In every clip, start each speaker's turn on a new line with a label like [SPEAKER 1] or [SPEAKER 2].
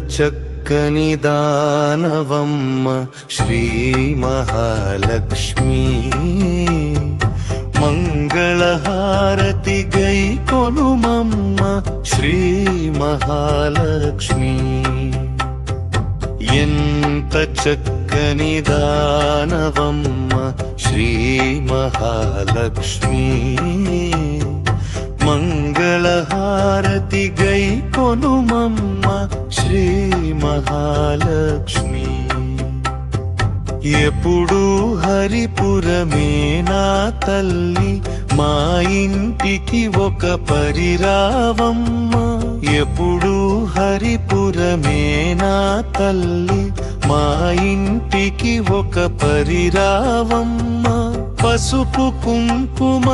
[SPEAKER 1] చక్కని దానవమ్మ శ్రీ మహాలక్ష్మి మంగళహారతి గై కొనుమమ్మ శ్రీ మహాలక్ష్మి ఎంత చక్కని దానవమ్మ శ్రీ మహాలక్ష్మి మంగళహారతి గై కొనుమమ్మ శ్రీ మహాలక్ష్మి ఎప్పుడు హరిపురమే నా తల్లి మా ఇంటికి ఒక పరిరావమ్మ ఎప్పుడు హరిపురమే నా తల్లి మా ఇంటికి ఒక పరిరావమ్మ పసుపు కుంకుమ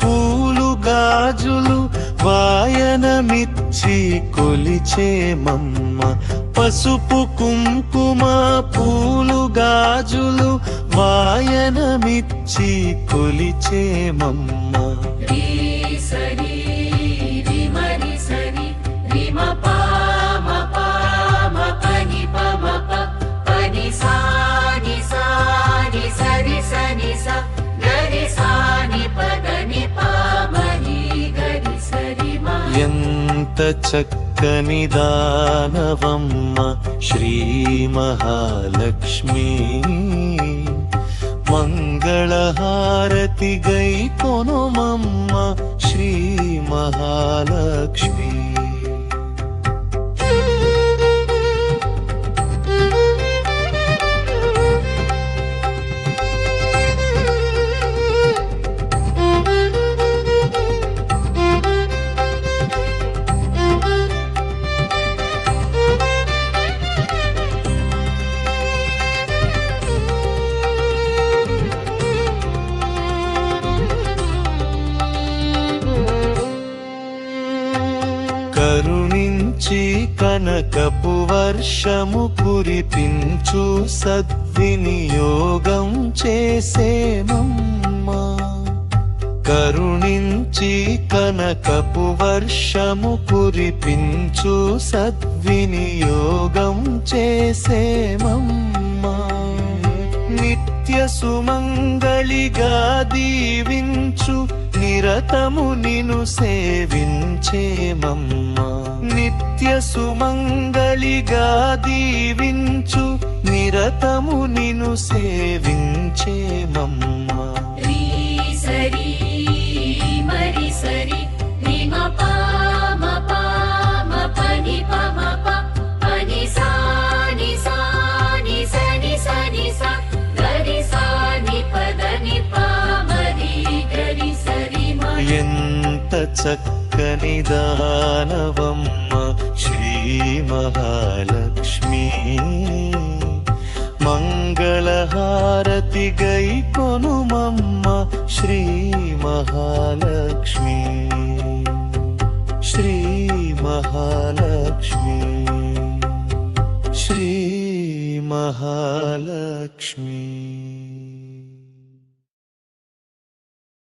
[SPEAKER 1] పూలు గాజులు వాయనమిచ్చి కొలిచేమమ్మ పసుపు కుంకుమ పూలు గాజులు వాయనమిచ్చి కొలిచేమమ్మ ఎంత చక్కని దానవమ్మ శ్రీ మహాలక్ష్మి మంగళహారతి గై కొనుమమ్మ శ్రీ మహాలక్ష్మి కరుణించి కనకపు వర్షము కురిపించు సద్వినియోగం చేసేమమ్మ కరుణించి కనకపు వర్షము కురిపించు సద్వినియోగం చేసేమమ్మ నిత్య సుమంగళిగా దీవించు నిరతము నిను సేవించేమమ్మ నిత్య సుమంగళిగా దీవించు నిరతము నిను సేవించేమమ్మ ఎంత చక్కని దానవమ్మ శ్రీ మహాలక్ష్మి మంగళహారతి గై కొనుమమ్మ శ్రీ మహాలక్ష్మి శ్రీ మహాలక్ష్మి శ్రీ మహాలక్ష్మి